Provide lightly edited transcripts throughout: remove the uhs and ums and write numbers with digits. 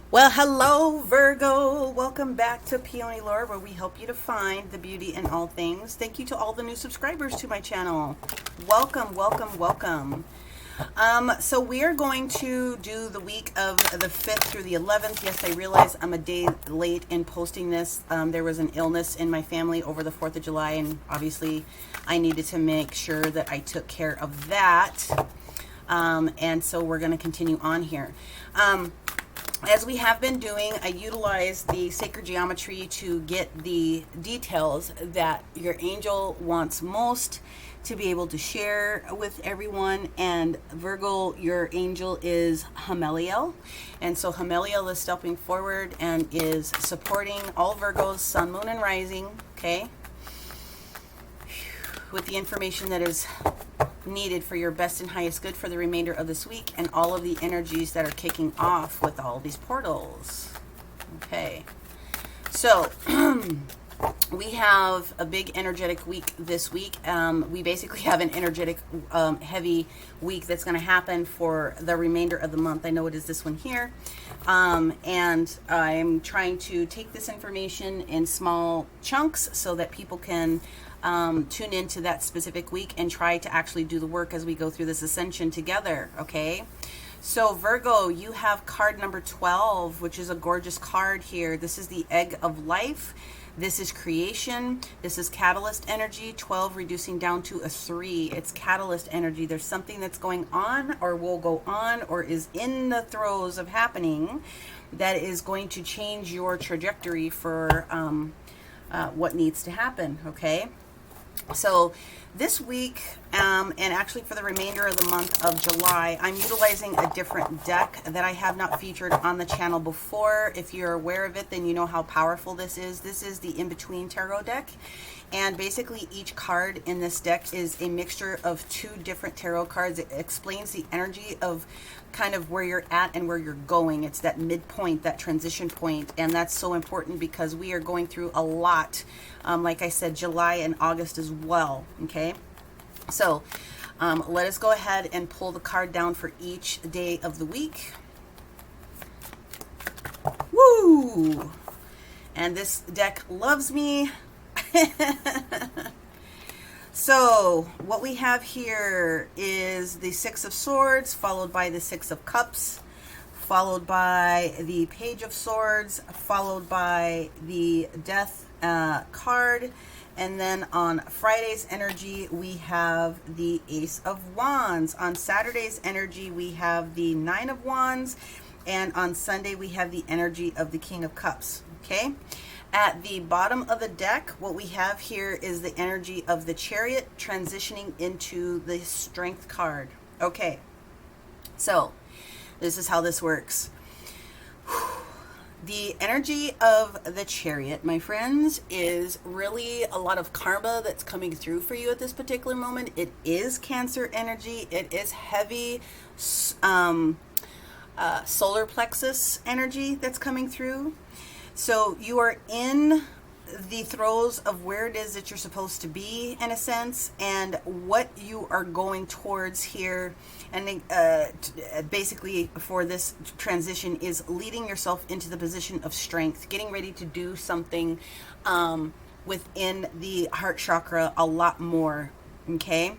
Well, hello, Virgo. Welcome back to PeonyLore, where we help you to find the beauty in all things. Thank you to all the new subscribers to my channel. Welcome, welcome, welcome. So we are going to do the week of the 5th through the 11th. Yes, I realize I'm a day late in posting this. There was an illness in my family over the 4th of July, and obviously I needed to make sure that I took care of that. And so we're going to continue on here. As we have been doing, I utilize the sacred geometry to get the details that your angel wants most to be able to share with everyone. And Virgo, your angel is Hameliel. And so Hameliel is stepping forward and is supporting all Virgos, sun, moon, and rising, okay, with the information that is needed for your best and highest good for the remainder of this week and all of the energies that are kicking off with all these portals. Okay, so we have a big energetic week this week. We basically have an energetic heavy week that's going to happen for the remainder of the month. I know it is this one here, and I'm trying to take this information in small chunks so that people can tune into that specific week and try to actually do the work as we go through this ascension together. Okay, so Virgo, you have card number 12, which is a gorgeous card here. This is the egg of life. This is creation. This is catalyst energy. 12 reducing down to a 3. It's catalyst energy. There's something that's going on or will go on or is in the throes of happening that is going to change your trajectory for what needs to happen. Okay, so this week, and actually for the remainder of the month of July, I'm utilizing a different deck that I have not featured on the channel before. If you're aware of it, then you know how powerful this is. This is the In-Between Tarot deck. And basically each card in this deck is a mixture of 2 different tarot cards. It explains the energy of kind of where you're at and where you're going. It's that midpoint, that transition point, and that's so important because we are going through a lot. Like I said, July and August as well. Okay, so let us go ahead and pull the card down for each day of the week. Woo! And this deck loves me. So what we have here is the 6 of Swords, followed by the 6 of Cups, followed by the Page of Swords, followed by the Death card, and then on Friday's energy we have the Ace of Wands. On Saturday's energy we have the 9 of Wands, and on Sunday we have the energy of the King of Cups. Okay, at the bottom of the deck, what we have here is the energy of the Chariot transitioning into the Strength card. Okay, so this is how this works. The energy of the Chariot, my friends, is really a lot of karma that's coming through for you at this particular moment. It is Cancer energy. It is heavy solar plexus energy that's coming through. So you are in the throes of where it is that you're supposed to be, in a sense, and what you are going towards here. And basically for this transition is leading yourself into the position of strength, getting ready to do something within the heart chakra a lot more. Okay,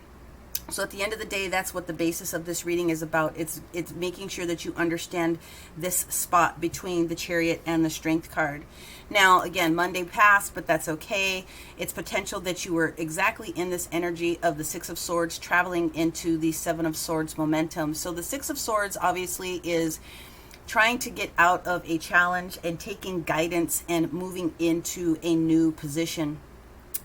so at the end of the day, that's what the basis of this reading is about. It's making sure that you understand this spot between the Chariot and the Strength card. Now, again, Monday passed, but that's okay. It's potential that you were exactly in this energy of the 6 of Swords traveling into the 7 of Swords momentum. So the 6 of Swords obviously is trying to get out of a challenge and taking guidance and moving into a new position.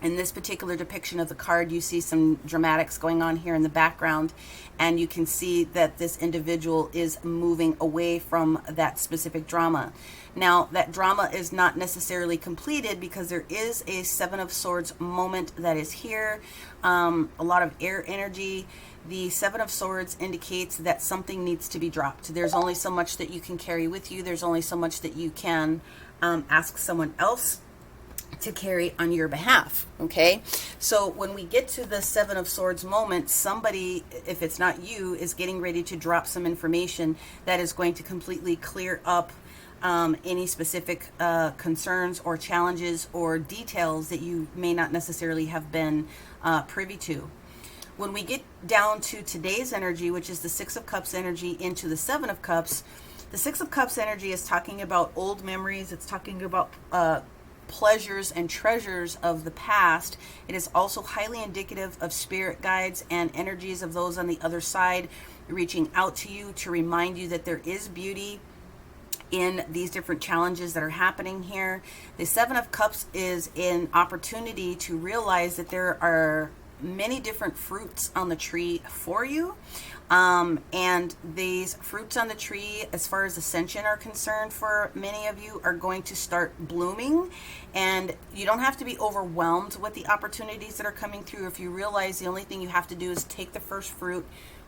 In this particular depiction of the card, you see some dramatics going on here in the background, and you can see that this individual is moving away from that specific drama. Now, that drama is not necessarily completed because there is a 7 of Swords moment that is here, a lot of air energy. The 7 of Swords indicates that something needs to be dropped. There's only so much that you can carry with you. There's only so much that you can ask someone else to carry on your behalf. Okay, so when we get to the 7 of Swords moment, somebody, if it's not you, is getting ready to drop some information that is going to completely clear up any specific concerns or challenges or details that you may not necessarily have been privy to. When we get down to today's energy, which is the Six of Cups energy into the Seven of Cups, the Six of Cups energy is talking about old memories. It's talking about pleasures and treasures of the past. It is also highly indicative of spirit guides and energies of those on the other side reaching out to you to remind you that there is beauty in these different challenges that are happening here. The Seven of Cups is an opportunity to realize that there are many different fruits on the tree for you. And these fruits on the tree, as far as ascension are concerned, for many of you are going to start blooming, and you don't have to be overwhelmed with the opportunities that are coming through. If you realize the only thing you have to do is take the first fruit,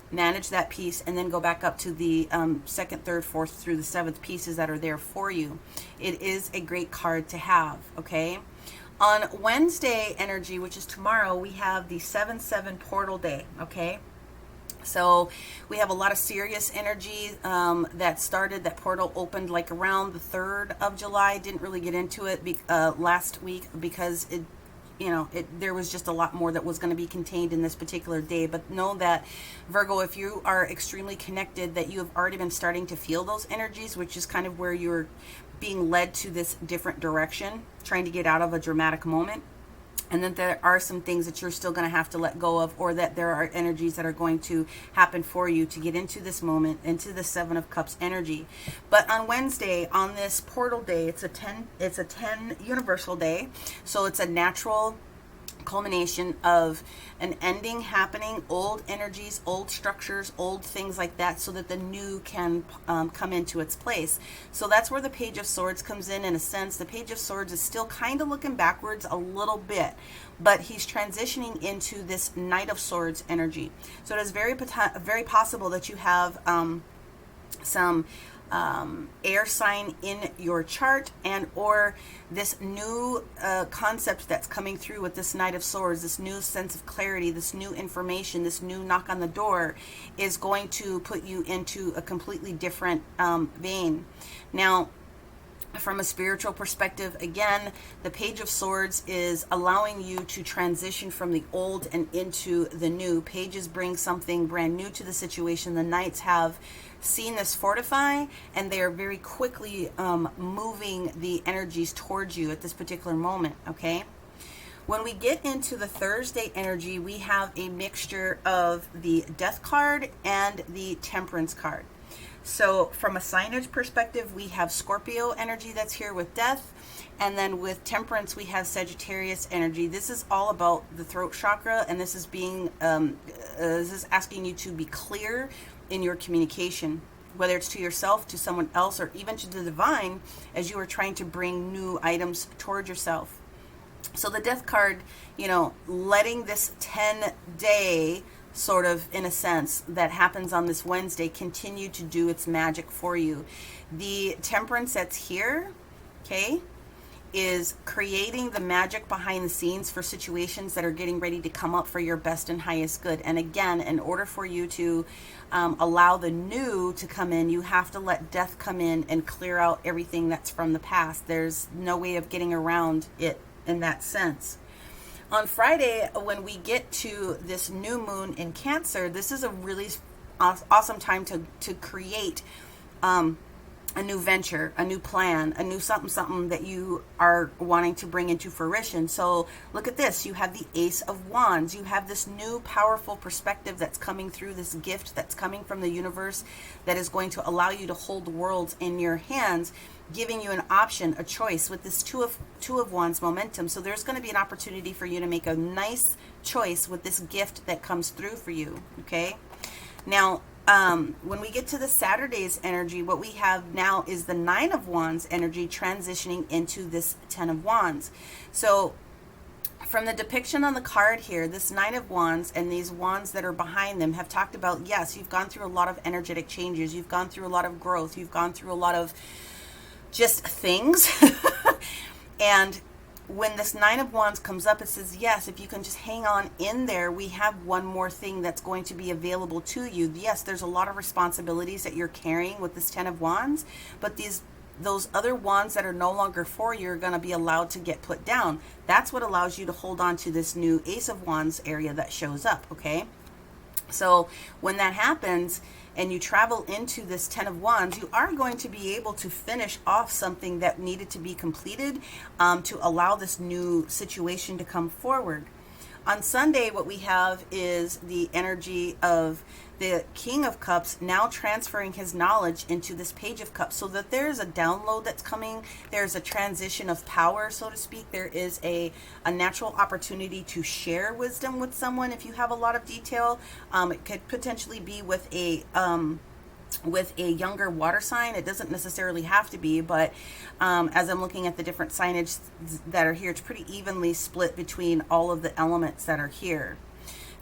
manage that piece, and then go back up to the second, third, fourth through the seventh pieces that are there for you. It is a great card to have, okay? On Wednesday energy, which is tomorrow, we have the 7/7 portal day, okay? So we have a lot of serious energy that started. That portal opened like around the 3rd of July. Didn't really get into it last week because there was just a lot more that was going to be contained in this particular day. But know that, Virgo, if you are extremely connected, that you have already been starting to feel those energies, which is kind of where you're being led to this different direction, trying to get out of a dramatic moment. And then there are some things that you're still going to have to let go of, or that there are energies that are going to happen for you to get into this moment, into the Seven of Cups energy. But on Wednesday, on this portal day, it's a 10 universal day. So it's a natural culmination of an ending happening, old energies, old structures, old things like that, so that the new can come into its place. So that's where the Page of Swords comes in a sense. The Page of Swords is still kind of looking backwards a little bit, but he's transitioning into this Knight of Swords energy. So it is very possible that you have some air sign in your chart, and or this new concept that's coming through with this Knight of Swords, this new sense of clarity, this new information, this new knock on the door is going to put you into a completely different vein. Now, from a spiritual perspective, again, the Page of Swords is allowing you to transition from the old and into the new. Pages bring something brand new to the situation. The Knights have seen this fortify, and they are very quickly moving the energies towards you at this particular moment, okay? When we get into the Thursday energy, we have a mixture of the Death card and the Temperance card. So from a signage perspective, we have Scorpio energy that's here with Death, and then with Temperance, we have Sagittarius energy. This is all about the throat chakra, and this is asking you to be clear in your communication, whether it's to yourself, to someone else, or even to the divine, as you are trying to bring new items toward yourself. So the Death card, letting this 10-day sort of, in a sense, that happens on this Wednesday continue to do its magic for you. The Temperance that's here, okay, is creating the magic behind the scenes for situations that are getting ready to come up for your best and highest good. And again, in order for you to allow the new to come in, you have to let Death come in and clear out everything that's from the past. There's no way of getting around it in that sense. On Friday, when we get to this new moon in Cancer, this is a really awesome time to create a new venture, a new plan, a new something that you are wanting to bring into fruition. So look at this. You have the Ace of Wands. You have this new powerful perspective that's coming through, this gift that's coming from the universe that is going to allow you to hold the world in your hands, giving you an option, a choice with this two of Wands momentum. So there's going to be an opportunity for you to make a nice choice with this gift that comes through for you, okay? Now, when we get to the Saturday's energy, what we have now is the 9 of Wands energy transitioning into this 10 of Wands. So from the depiction on the card here, this 9 of Wands and these wands that are behind them have talked about, yes, you've gone through a lot of energetic changes. You've gone through a lot of growth. You've gone through a lot of just things. And when this 9 of Wands comes up, it says, yes, if you can just hang on in there, we have one more thing that's going to be available to you. Yes, there's a lot of responsibilities that you're carrying with this 10 of Wands, but these those other wands that are no longer for you are going to be allowed to get put down. That's what allows you to hold on to this new Ace of Wands area that shows up, okay? So when that happens and you travel into this 10 of Wands, you are going to be able to finish off something that needed to be completed to allow this new situation to come forward. On Sunday, what we have is the energy of the King of Cups now transferring his knowledge into this Page of Cups, so that there's a download that's coming. There's a transition of power, so to speak. There is a natural opportunity to share wisdom with someone if you have a lot of detail. It could potentially be with a younger water sign. It doesn't necessarily have to be, but as I'm looking at the different signage that are here, it's pretty evenly split between all of the elements that are here.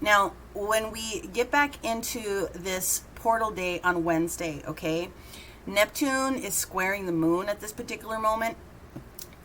Now, when we get back into this portal day on Wednesday, okay, Neptune is squaring the moon at this particular moment.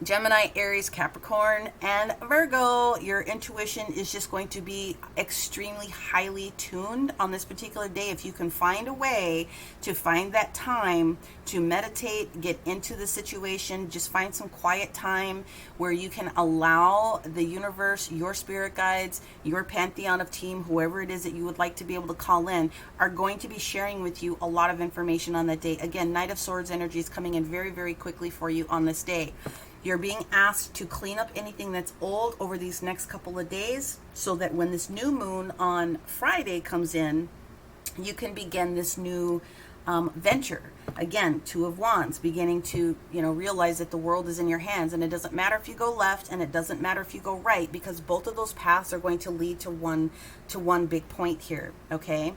Gemini, Aries, Capricorn, and Virgo, your intuition is just going to be extremely highly tuned on this particular day. If you can find a way to find that time to meditate, get into the situation, just find some quiet time where you can allow the universe, your spirit guides, your pantheon of team, whoever it is that you would like to be able to call in, are going to be sharing with you a lot of information on that day. Again, Knight of Swords energy is coming in very, very quickly for you on this day. You're being asked to clean up anything that's old over these next couple of days, so that when this new moon on Friday comes in, you can begin this new venture. Again, Two of Wands, beginning to, realize that the world is in your hands, and it doesn't matter if you go left and it doesn't matter if you go right, because both of those paths are going to lead to one big point here, okay?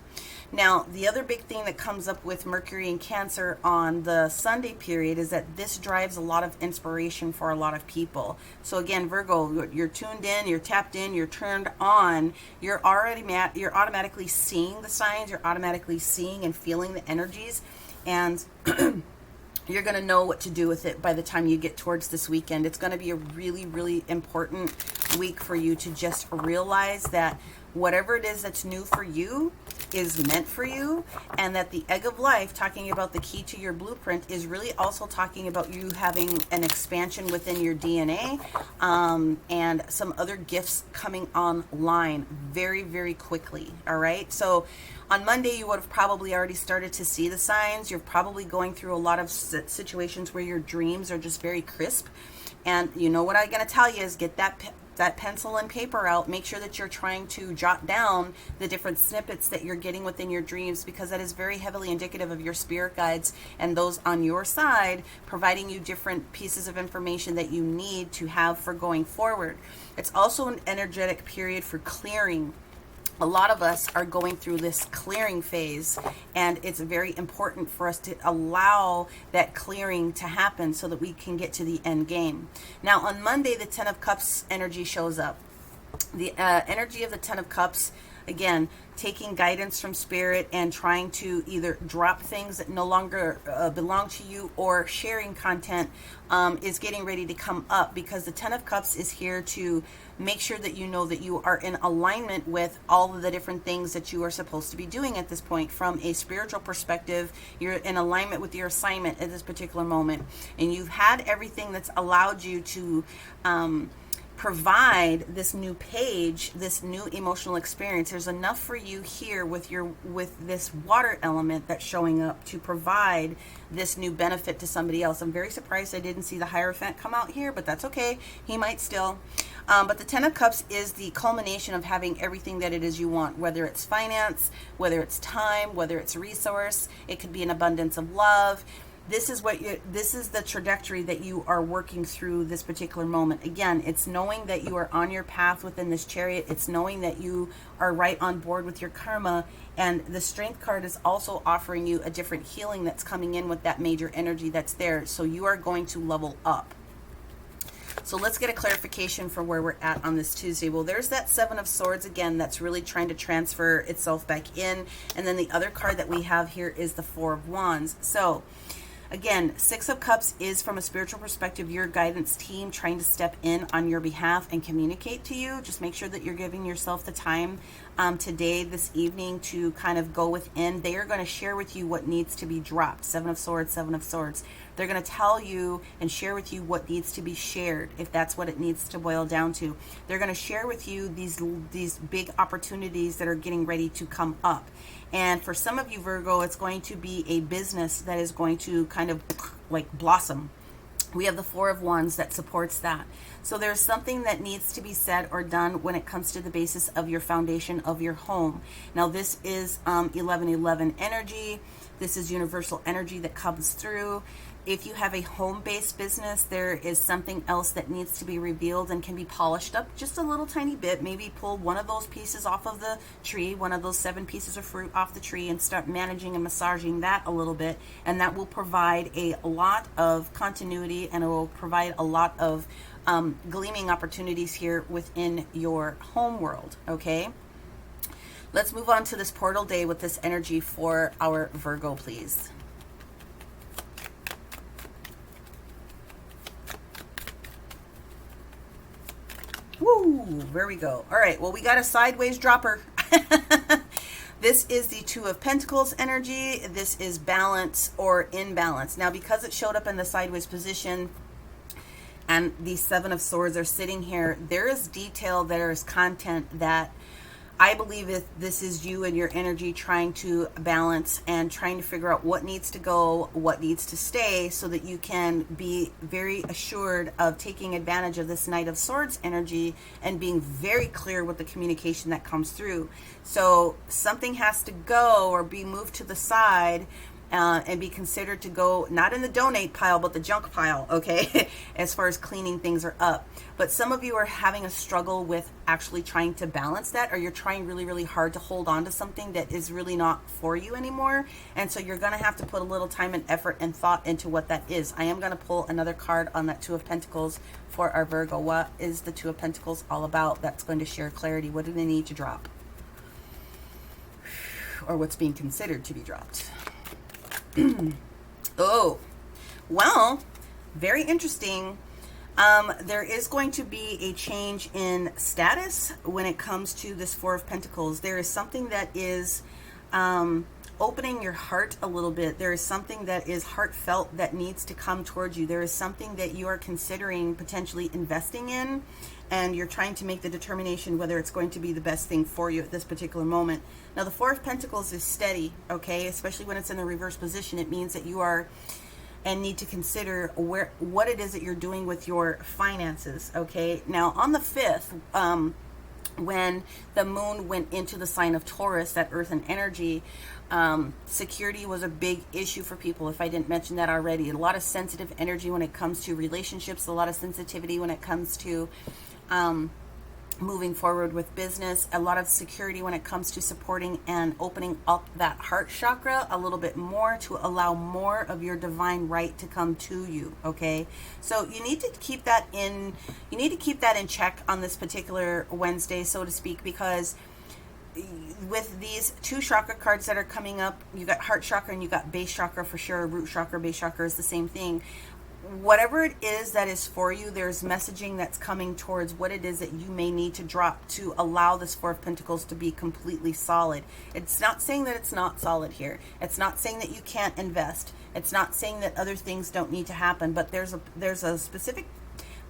Now, the other big thing that comes up with Mercury and Cancer on the Sunday period is that this drives a lot of inspiration for a lot of people. So again, Virgo, you're tuned in, you're tapped in, you're turned on, you're automatically seeing the signs, you're automatically seeing and feeling the energies, and you're going to know what to do with it by the time you get towards this weekend. It's going to be a really, really important week for you to just realize that whatever it is that's new for you is meant for you, and that the egg of life, talking about the key to your blueprint, is really also talking about you having an expansion within your DNA, and some other gifts coming online very, very quickly. All right, so on Monday you would have probably already started to see the signs. You're probably going through a lot of situations where your dreams are just very crisp, and you know what I'm going to tell you is get that pencil and paper out. Make sure that you're trying to jot down the different snippets that you're getting within your dreams, because that is very heavily indicative of your spirit guides and those on your side providing you different pieces of information that you need to have for going forward. It's also an energetic period for clearing. A lot of us are going through this clearing phase, and it's very important for us to allow that clearing to happen so that we can get to the end game. Now, on Monday, the 10 of Cups energy shows up. The energy of the 10 of Cups, again, taking guidance from spirit and trying to either drop things that no longer belong to you, or sharing content is getting ready to come up, because the 10 of Cups is here to make sure that you know that you are in alignment with all of the different things that you are supposed to be doing at this point. From a spiritual perspective, you're in alignment with your assignment at this particular moment, and you've had everything that's allowed you to provide this new page, this new emotional experience. There's enough for you here with this water element that's showing up to provide this new benefit to somebody else. I'm very surprised I didn't see the Hierophant come out here, but that's okay. He might still. But the 10 of Cups is the culmination of having everything that it is you want, whether it's finance, whether it's time, whether it's resource. It could be an abundance of love. This is the trajectory that you are working through this particular moment. Again, it's knowing that you are on your path within this chariot. It's knowing that you are right on board with your karma. And the Strength card is also offering you a different healing that's coming in with that major energy that's there. So you are going to level up. So let's get a clarification for where we're at on this Tuesday. Well, there's that 7 of Swords again that's really trying to transfer itself back in. And then the other card that we have here is the 4 of Wands. So again, 6 of Cups is, from a spiritual perspective, your guidance team trying to step in on your behalf and communicate to you. Just make sure that you're giving yourself the time today, this evening, to kind of go within. They are going to share with you what needs to be dropped. Seven of Swords, Seven of Swords. They're going to tell you and share with you what needs to be shared, if that's what it needs to boil down to. They're going to share with you these big opportunities that are getting ready to come up. And for some of you, Virgo, it's going to be a business that is going to kind of like blossom. We have the Four of Wands that supports that. So there's something that needs to be said or done when it comes to the basis of your foundation of your home. Now, this is 11-11 energy. This is universal energy that comes through. If you have a home-based business, there is something else that needs to be revealed and can be polished up just a little tiny bit. Maybe pull one of those pieces off of the tree, one of those 7 pieces of fruit off the tree, and start managing and massaging that a little bit. And that will provide a lot of continuity, and it will provide a lot of gleaming opportunities here within your home world, okay? Let's move on to this portal day with this energy for our Virgo, please. Woo, there we go. All right, well, we got a sideways dropper. This is the Two of Pentacles energy. This is balance or imbalance. Now, because it showed up in the sideways position and the Seven of Swords are sitting here, there is detail, there is content that I believe this is you and your energy trying to balance and trying to figure out what needs to go, what needs to stay, so that you can be very assured of taking advantage of this Knight of Swords energy and being very clear with the communication that comes through. So something has to go or be moved to the side and be considered to go not in the donate pile but the junk pile, okay? As far as cleaning things are up. But some of you are having a struggle with actually trying to balance that, or you're trying really, really hard to hold on to something that is really not for you anymore. And so you're going to have to put a little time and effort and thought into what that is. I am going to pull another card on that Two of Pentacles for our Virgo. What is the Two of Pentacles all about? That's going to share clarity. What do they need to drop? Or what's being considered to be dropped? Oh, well, very interesting. There is going to be a change in status when it comes to this Four of Pentacles. There is something that is opening your heart a little bit. There is something that is heartfelt that needs to come towards you. There is something that you are considering potentially investing in, and you're trying to make the determination whether it's going to be the best thing for you at this particular moment. Now, the Four of Pentacles is steady, okay? Especially when it's in the reverse position, it means that you are and need to consider what it is that you're doing with your finances, okay? Now, on the 5th, when the moon went into the sign of Taurus, that earth and energy, security was a big issue for people, if I didn't mention that already. A lot of sensitive energy when it comes to relationships, a lot of sensitivity when it comes to moving forward with business, a lot of security when it comes to supporting and opening up that heart chakra a little bit more to allow more of your divine right to come to you, okay? So you need to keep that in check on this particular Wednesday, so to speak, because with these two chakra cards that are coming up, you got heart chakra and you got base chakra for sure. Root chakra, base chakra is the same thing. Whatever it is that is for you, there's messaging that's coming towards what it is that you may need to drop to allow this Four of Pentacles to be completely solid. It's not saying that it's not solid here. It's not saying that you can't invest. It's not saying that other things don't need to happen, but there's a specific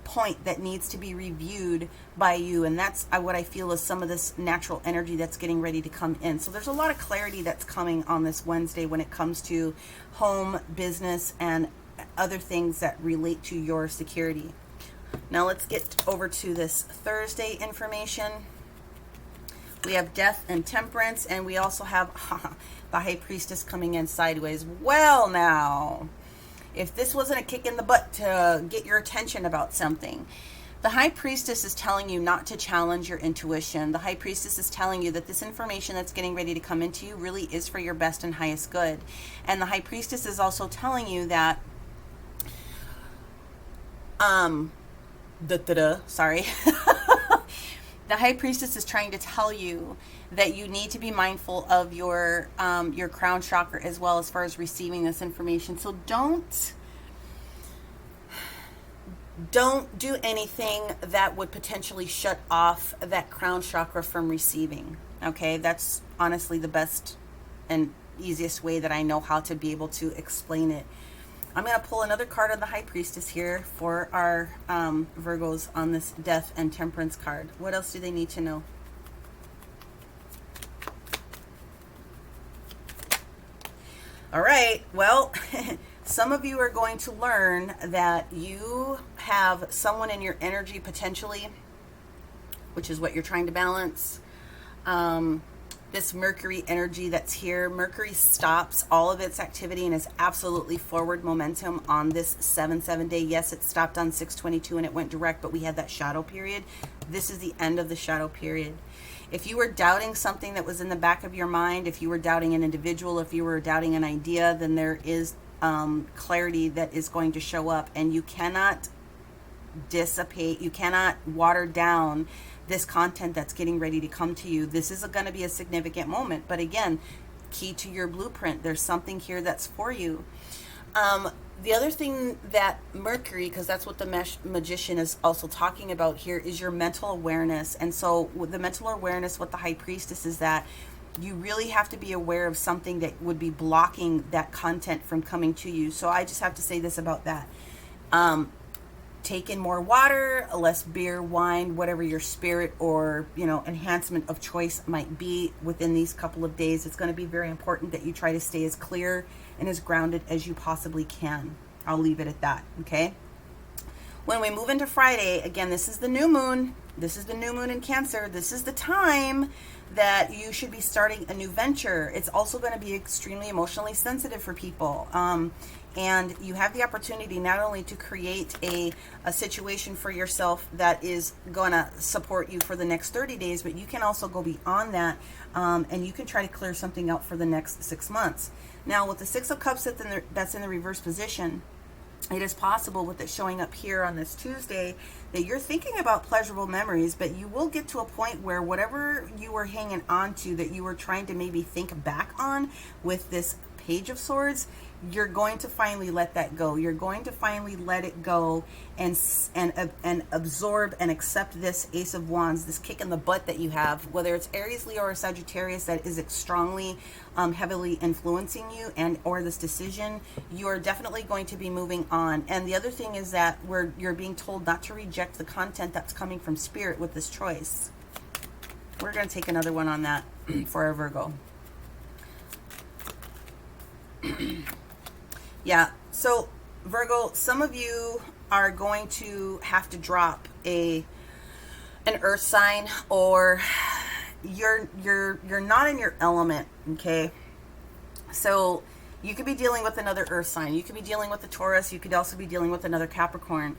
point that needs to be reviewed by you, and that's what I feel is some of this natural energy that's getting ready to come in. So there's a lot of clarity that's coming on this Wednesday when it comes to home, business, and other things that relate to your security. Now let's get over to this Thursday information. We have Death and Temperance, and we also have the High Priestess coming in sideways. Well, now, if this wasn't a kick in the butt to get your attention about something, the High Priestess is telling you not to challenge your intuition. The High Priestess is telling you that this information that's getting ready to come into you really is for your best and highest good. And the High Priestess is also telling you that sorry. The High Priestess is trying to tell you that you need to be mindful of your crown chakra as well, as far as receiving this information. So don't do anything that would potentially shut off that crown chakra from receiving. Okay, that's honestly the best and easiest way that I know how to be able to explain it. I'm going to pull another card of the High Priestess here for our Virgos on this Death and Temperance card. What else do they need to know? All right, well, some of you are going to learn that you have someone in your energy potentially, which is what you're trying to balance. This Mercury energy that's here, Mercury stops all of its activity and is absolutely forward momentum on this 7/7 day. Yes, it stopped on 6/22 and it went direct, but we had that shadow period. This is the end of the shadow period. If you were doubting something that was in the back of your mind, if you were doubting an individual, if you were doubting an idea, then there is clarity that is going to show up, and you cannot dissipate, you cannot water down this content that's getting ready to come to you. This is going to be a significant moment, but again, key to your blueprint. There's something here that's for you. The other thing that Mercury, because that's what the magician is also talking about here, is your mental awareness. And so with the mental awareness, what the High Priestess is that you really have to be aware of something that would be blocking that content from coming to you. So I just have to say this about that. Take in more water, less beer, wine, whatever your spirit or, enhancement of choice might be within these couple of days. It's going to be very important that you try to stay as clear and as grounded as you possibly can. I'll leave it at that, okay? When we move into Friday, again, this is the new moon. This is the new moon in Cancer. This is the time that you should be starting a new venture. It's also going to be extremely emotionally sensitive for people. And you have the opportunity not only to create a situation for yourself that is going to support you for the next 30 days, but you can also go beyond that, and you can try to clear something out for the next 6 months. Now, with the Six of Cups that's in the reverse position, it is possible with it showing up here on this Tuesday that you're thinking about pleasurable memories, but you will get to a point where whatever you were hanging on to that you were trying to maybe think back on with this Page of Swords, you're going to finally let that go. You're going to finally let it go and absorb and accept this Ace of Wands, this kick in the butt that you have, whether it's Aries, Leo, or Sagittarius that is strongly, heavily influencing you and or this decision. You are definitely going to be moving on. And the other thing is that you're being told not to reject the content that's coming from Spirit with this choice. We're going to take another one on that for our Virgo. Yeah, so Virgo, some of you are going to have to drop an earth sign, or you're not in your element, okay? So you could be dealing with another earth sign. You could be dealing with a Taurus. You could also be dealing with another Capricorn.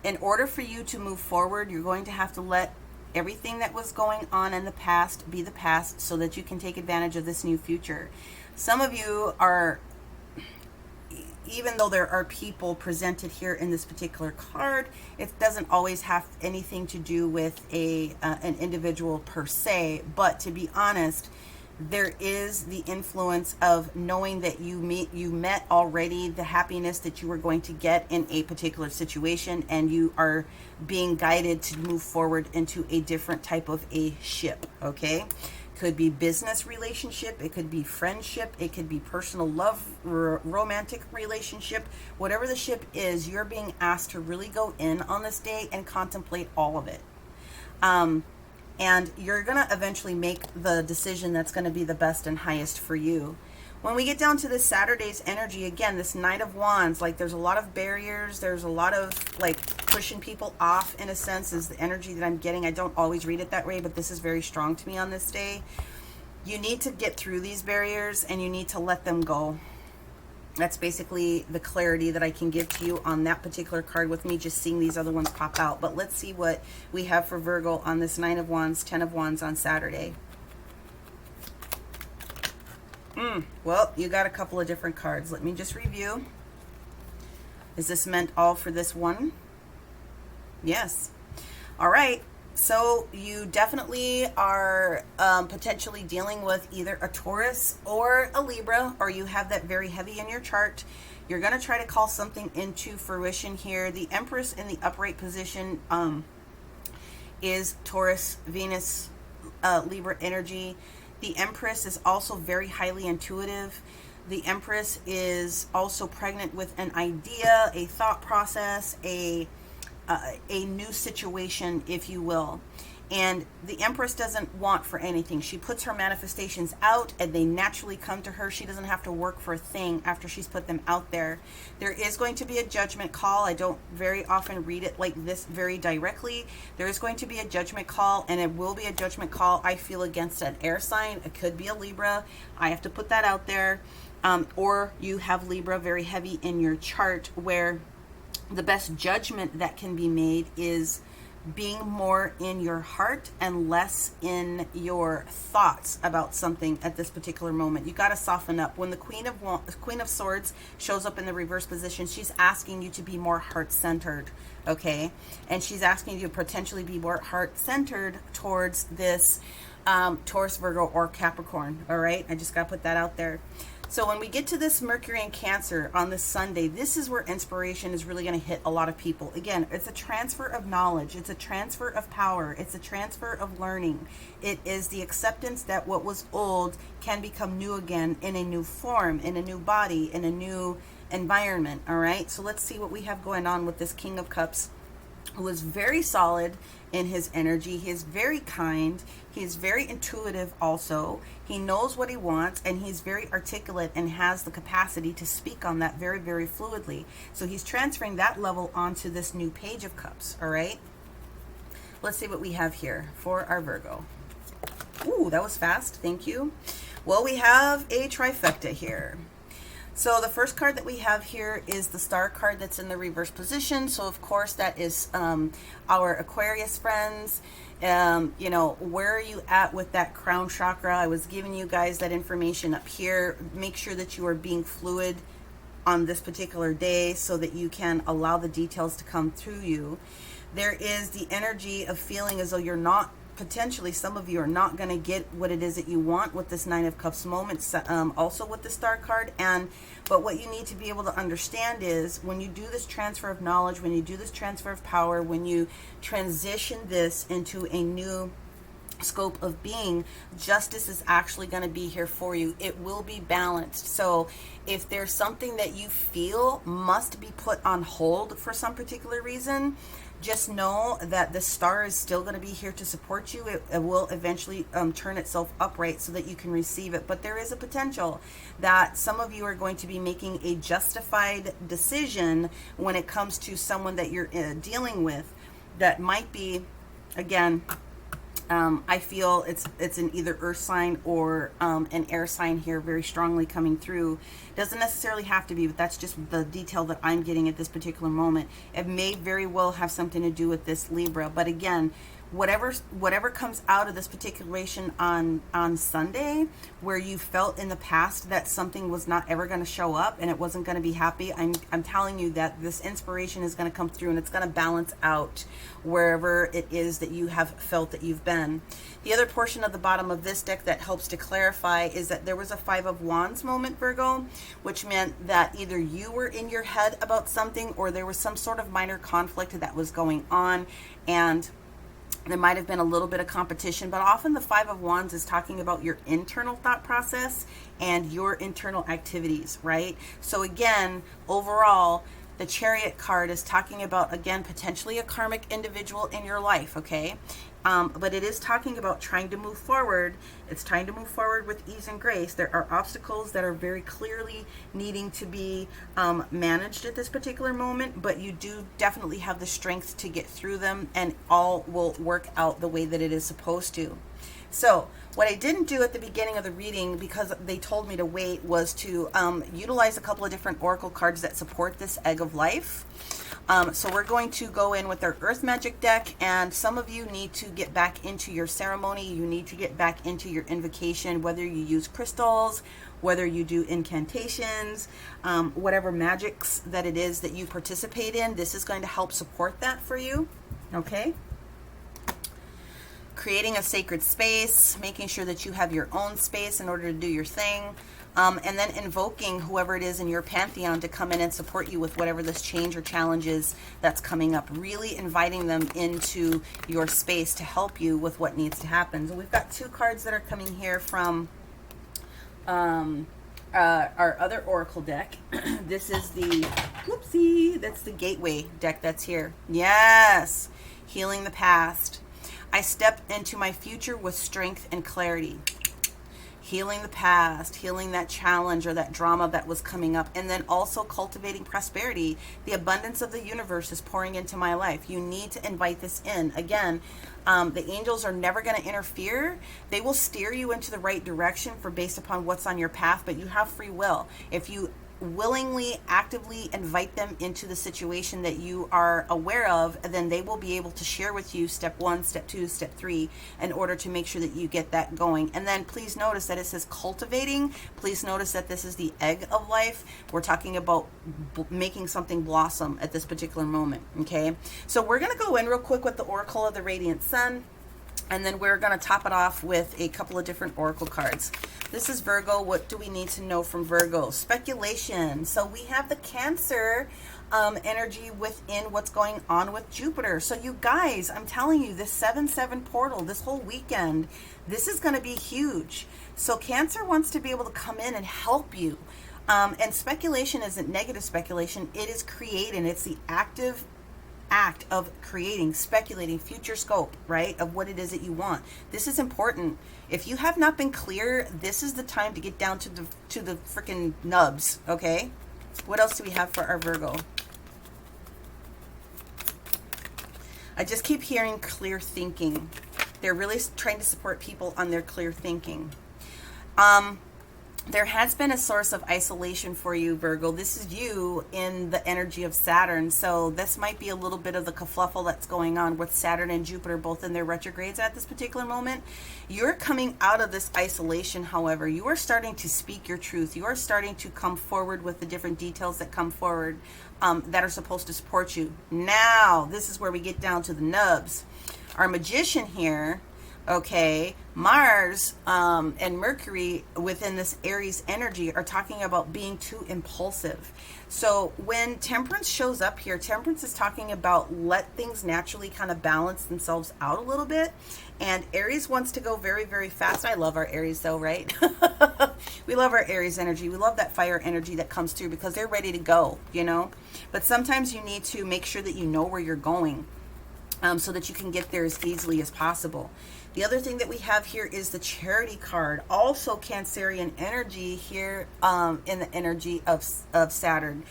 In order for you to move forward, you're going to have to let everything that was going on in the past be the past so that you can take advantage of this new future. Some of you are, even though there are people presented here in this particular card, it doesn't always have anything to do with an individual per se. But to be honest, there is the influence of knowing that you met already the happiness that you were going to get in a particular situation, and you are being guided to move forward into a different type of a ship, okay? Could be business relationship, it could be friendship, it could be personal love, romantic relationship. Whatever the ship is, you're being asked to really go in on this day and contemplate all of it. And you're going to eventually make the decision that's going to be the best and highest for you. When we get down to this Saturday's energy, again, this Knight of Wands, like there's a lot of barriers, there's a lot of like pushing people off, in a sense, is the energy that I'm getting. I don't always read it that way, but this is very strong to me on this day. You need to get through these barriers and you need to let them go. That's basically the clarity that I can give to you on that particular card with me just seeing these other ones pop out. But let's see what we have for Virgo on this 9 of Wands, 10 of Wands on Saturday. Well, you got a couple of different cards. Let me just review. Is this meant all for this one? Yes. All right. So you definitely are potentially dealing with either a Taurus or a Libra, or you have that very heavy in your chart. You're going to try to call something into fruition here. The Empress in the upright position is Taurus, Venus, Libra energy. The Empress is also very highly intuitive. The Empress is also pregnant with an idea, a thought process, a new situation, if you will. And the Empress doesn't want for anything. She puts her manifestations out and they naturally come to her. She doesn't have to work for a thing after she's put them out there. There is going to be a judgment call. I don't very often read it like this very directly. There is going to be a judgment call, and it will be a judgment call, I feel, against an air sign. It could be a Libra. I have to put that out there. Or you have Libra very heavy in your chart, where the best judgment that can be made is being more in your heart and less in your thoughts about something at this particular moment. You got to soften up. When the Queen of Swords shows up in the reverse position, she's asking you to be more heart-centered, okay? And she's asking you to potentially be more heart-centered towards this Taurus, Virgo, or Capricorn, all right? I just got to put that out there. So when we get to this Mercury in Cancer on this Sunday, this is where inspiration is really going to hit a lot of people. Again, it's a transfer of knowledge. It's a transfer of power. It's a transfer of learning. It is the acceptance that what was old can become new again in a new form, in a new body, in a new environment. All right. So let's see what we have going on with this King of Cups, who is very solid in his energy. He is very kind. He is very intuitive also. He knows what he wants, and he's very articulate and has the capacity to speak on that very, very fluidly. So he's transferring that level onto this new Page of Cups, all right? Let's see what we have here for our Virgo. Ooh, that was fast. Thank you. Well, we have a trifecta here. So the first card that we have here is the Star card that's in the reverse position. So of course that is our Aquarius friends. You know, where are you at with that crown chakra? I was giving you guys that information up here. Make sure that you are being fluid on this particular day so that you can allow the details to come through you. There is the energy of feeling as though you're not, potentially some of you are not going to get what it is that you want with this Nine of Cups moment, also with the Star card. But what you need to be able to understand is when you do this transfer of knowledge, when you do this transfer of power, when you transition this into a new scope of being, justice is actually going to be here for you. It will be balanced. So if there's something that you feel must be put on hold for some particular reason, just know that the Star is still going to be here to support you. It will eventually turn itself upright so that you can receive it. But there is a potential that some of you are going to be making a justified decision when it comes to someone that you're dealing with that might be, again, I feel it's an either earth sign or an air sign here, very strongly coming through. Doesn't necessarily have to be, but that's just the detail that I'm getting at this particular moment. It may very well have something to do with this Libra, but again, whatever comes out of this particulation on Sunday, where you felt in the past that something was not ever going to show up and it wasn't going to be happy, I'm telling you that this inspiration is going to come through and it's going to balance out wherever it is that you have felt that you've been. The other portion of the bottom of this deck that helps to clarify is that there was a Five of Wands moment, Virgo, which meant that either you were in your head about something or there was some sort of minor conflict that was going on, and there might have been a little bit of competition, but often the Five of Wands is talking about your internal thought process and your internal activities, right? So again, overall, the Chariot card is talking about, again, potentially a karmic individual in your life, okay? But it is talking about trying to move forward. It's trying to move forward with ease and grace. There are obstacles that are very clearly needing to be managed at this particular moment, but you do definitely have the strength to get through them, and all will work out the way that it is supposed to. So what I didn't do at the beginning of the reading, because they told me to wait, was to utilize a couple of different oracle cards that support this Egg of Life. So we're going to go in with our Earth Magic deck, and some of you need to get back into your ceremony. You need to get back into your invocation, whether you use crystals, whether you do incantations, whatever magics that it is that you participate in. This is going to help support that for you, okay? Creating a sacred space, making sure that you have your own space in order to do your thing. And then invoking whoever it is in your pantheon to come in and support you with whatever this change or challenge is that's coming up. Really inviting them into your space to help you with what needs to happen. So we've got 2 cards that are coming here from our other oracle deck. This is the, whoopsie, that's the gateway deck that's here. Yes, healing the past. I step into my future with strength and clarity. Healing the past, healing that challenge or that drama that was coming up, and then also cultivating prosperity. The abundance of the universe is pouring into my life. You need to invite this in. Again, the angels are never going to interfere. They will steer you into the right direction based upon what's on your path, but you have free will. If you willingly, actively invite them into the situation that you are aware of, then they will be able to share with you step 1, step 2, step 3 in order to make sure that you get that going. And then please notice that it says cultivating. Please notice that this is the egg of life. We're talking about making something blossom at this particular moment. Okay, so we're going to go in real quick with the Oracle of the Radiant Sun. And then we're going to top it off with a couple of different oracle cards. This is Virgo. What do we need to know from Virgo? Speculation. So we have the Cancer energy within what's going on with Jupiter. So you guys, I'm telling you, this 7/7 portal, this whole weekend, this is going to be huge. So Cancer wants to be able to come in and help you. And speculation isn't negative speculation. It is creating. It's the active act of creating, speculating, future scope, right, of what it is that you want. This is important. If you have not been clear, this is the time to get down to the freaking nubs. Okay, what else do we have for our Virgo? I just keep hearing clear thinking. They're really trying to support people on their clear thinking. There has been a source of isolation for you, Virgo. This is you in the energy of Saturn. So this might be a little bit of the kerfluffle that's going on with Saturn and Jupiter, both in their retrogrades at this particular moment. You're coming out of this isolation, however. You are starting to speak your truth. You are starting to come forward with the different details that come forward that are supposed to support you. Now, this is where we get down to the nubs. Our magician here, okay, Mars and Mercury within this Aries energy are talking about being too impulsive. So when Temperance shows up here, Temperance is talking about let things naturally kind of balance themselves out a little bit. And Aries wants to go very, very fast. I love our Aries though, right? We love our Aries energy. We love that fire energy that comes through because they're ready to go, you know. But sometimes you need to make sure that you know where you're going so that you can get there as easily as possible. The other thing that we have here is the Charity card, also Cancerian energy here in the energy of Saturn.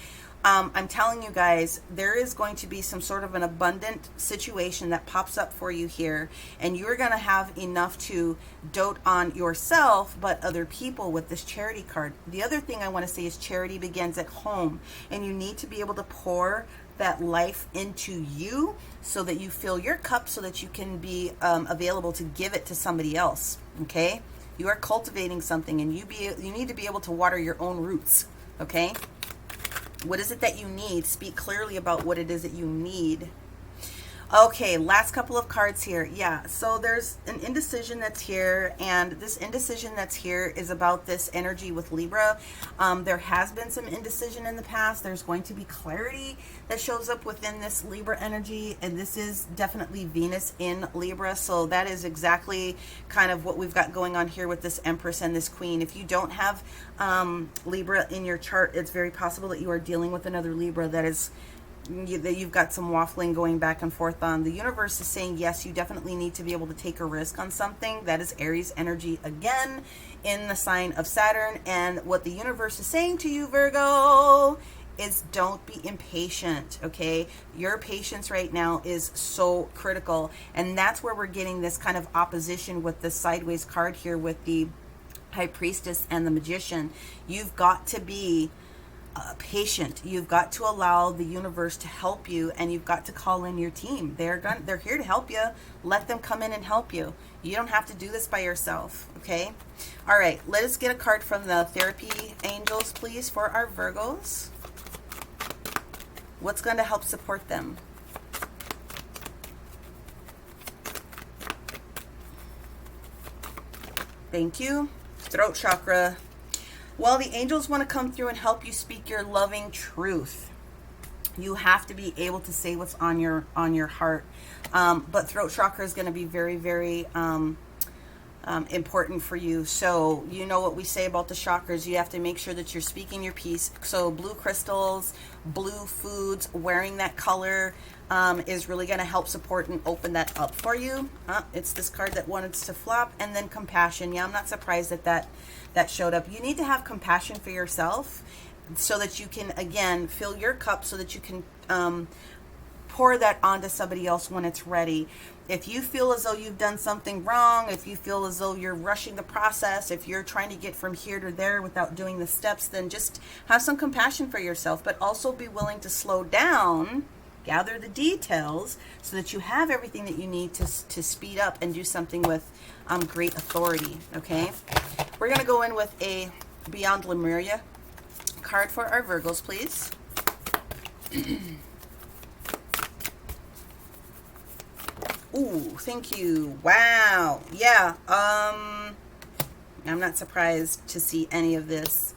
I'm telling you guys, there is going to be some sort of an abundant situation that pops up for you here, and you're going to have enough to dote on yourself, but other people with this Charity card. The other thing I want to say is charity begins at home, and you need to be able to pour that life into you so that you fill your cup so that you can be available to give it to somebody else. Okay, you are cultivating something, and you need to be able to water your own roots. Okay, what is it that you need? Speak clearly about what it is that you need. Okay, last couple of cards here. Yeah, so there's an indecision that's here, and this indecision that's here is about this energy with Libra. There has been some indecision in the past. There's going to be clarity that shows up within this Libra energy, and this is definitely Venus in Libra, so that is exactly kind of what we've got going on here with this Empress and this Queen. If you don't have Libra in your chart, it's very possible that you are dealing with another Libra that you've got some waffling going back and forth on. The universe is saying, yes, you definitely need to be able to take a risk on something. That is Aries energy again in the sign of Saturn. And what the universe is saying to you, Virgo, is don't be impatient, okay? Your patience right now is so critical. And that's where we're getting this kind of opposition with the sideways card here with the High Priestess and the Magician. You've got to be patient. You've got to allow the universe to help you, and you've got to call in your team. They're here to help you. Let them come in and help you. You don't have to do this by yourself, okay? All right, let us get a card from the therapy angels, please, for our Virgos. What's going to help support them? Thank you. Throat chakra. Well, the angels want to come through and help you speak your loving truth. You have to be able to say what's on your heart. But throat chakra is going to be very, very important for you. So you know what we say about the chakras. You have to make sure that you're speaking your piece. So blue crystals, blue foods, wearing that color is really going to help support and open that up for you. It's this card that wanted to flop. And then compassion. Yeah, I'm not surprised that showed up. You need to have compassion for yourself so that you can, again, fill your cup so that you can pour that onto somebody else when it's ready. If you feel as though you've done something wrong, if you feel as though you're rushing the process, if you're trying to get from here to there without doing the steps, then just have some compassion for yourself, but also be willing to slow down, gather the details so that you have everything that you need to speed up and do something with great authority, okay? We're going to go in with a Beyond Lemuria card for our Virgos, please. Ooh, thank you. Wow. Yeah. I'm not surprised to see any of this.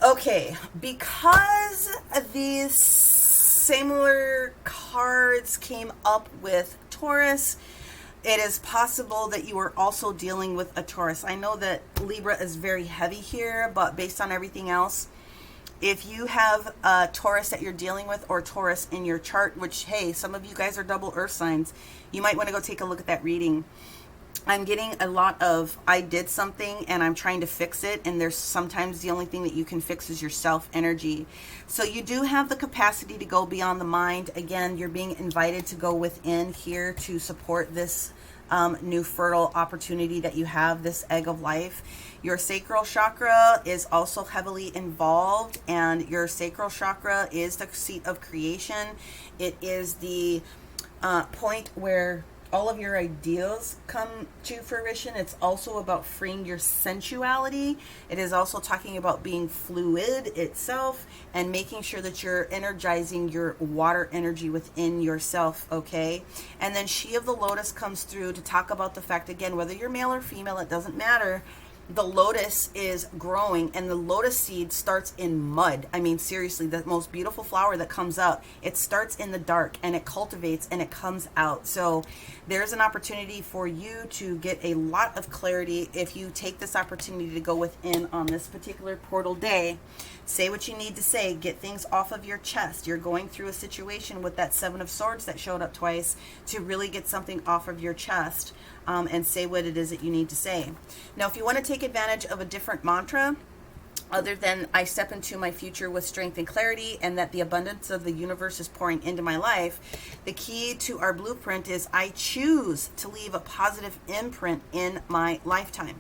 Okay, because these similar cards came up with Taurus, it is possible that you are also dealing with a Taurus. I know that Libra is very heavy here, but based on everything else, if you have a Taurus that you're dealing with or Taurus in your chart, which, hey, some of you guys are double earth signs, you might want to go take a look at that reading. I'm getting a lot of, I did something and I'm trying to fix it, and there's sometimes the only thing that you can fix is yourself energy. So you do have the capacity to go beyond the mind. Again, you're being invited to go within here to support this new fertile opportunity that you have, this egg of life. Your sacral chakra is also heavily involved, and your sacral chakra is the seat of creation. It is the point where all of your ideals come to fruition. It's also about freeing your sensuality. It is also talking about being fluid itself and making sure that you're energizing your water energy within yourself, okay? And then She of the Lotus comes through to talk about the fact, again, whether you're male or female, it doesn't matter. The lotus is growing, and the lotus seed starts in mud. I mean, seriously, the most beautiful flower that comes up, it starts in the dark and it cultivates and it comes out. So there's an opportunity for you to get a lot of clarity if you take this opportunity to go within on this particular portal day. Say what you need to say, get things off of your chest. You're going through a situation with that Seven of Swords that showed up twice to really get something off of your chest. And say what it is that you need to say. Now, if you want to take advantage of a different mantra, other than I step into my future with strength and clarity, and that the abundance of the universe is pouring into my life, the key to our blueprint is I choose to leave a positive imprint in my lifetime.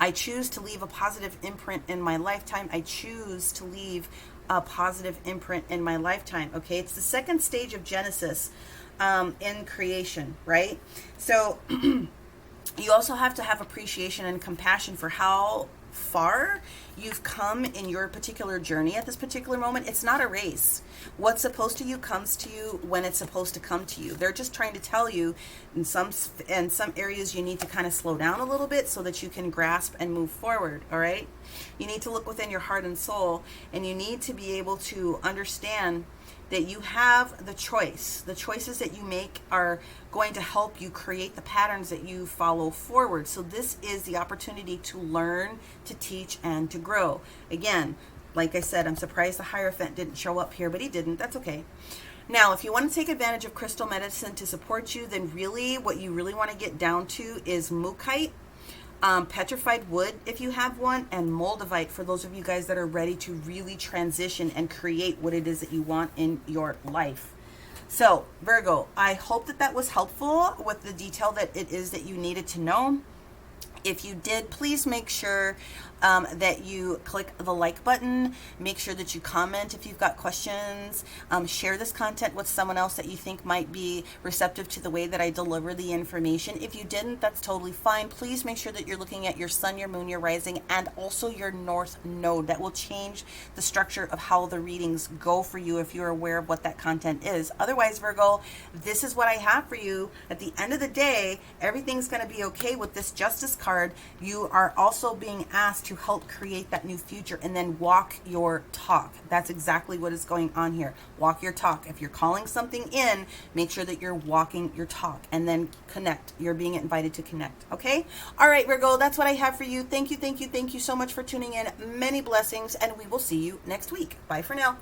I choose to leave a positive imprint in my lifetime. I choose to leave a positive imprint in my lifetime. Okay, it's the second stage of Genesis in creation, right? So you also have to have appreciation and compassion for how far you've come in your particular journey at this particular moment. It's not a race. What's supposed to you comes to you when it's supposed to come to you. They're just trying to tell you in some areas you need to kind of slow down a little bit so that you can grasp and move forward, all right? You need to look within your heart and soul, and you need to be able to understand that you have the choice. The choices that you make are going to help you create the patterns that you follow forward. So this is the opportunity to learn, to teach, and to grow. Again, like I said, I'm surprised the Hierophant didn't show up here, but he didn't. That's okay. Now, if you want to take advantage of crystal medicine to support you, then really what you really want to get down to is Mookite, petrified wood if you have one, and moldavite for those of you guys that are ready to really transition and create what it is that you want in your life. So Virgo, I hope that was helpful with the detail that it is that you needed to know. If you did, please make sure that you click the like button. Make sure that you comment if you've got questions. Share this content with someone else that you think might be receptive to the way that I deliver the information. If you didn't, that's totally fine. Please make sure that you're looking at your sun, your moon, your rising, and also your north node. That will change the structure of how the readings go for you if you're aware of what that content is. Otherwise, Virgo, this is what I have for you. At the end of the day, everything's going to be okay with this Justice card. You are also being asked to to help create that new future, and then walk your talk. That's exactly what is going on here. Walk your talk. If you're calling something in, make sure that you're walking your talk, and then connect. You're being invited to connect. Okay? All right, Virgo, that's what I have for you. Thank you so much for tuning in. Many blessings, and we will see you next week. Bye for now.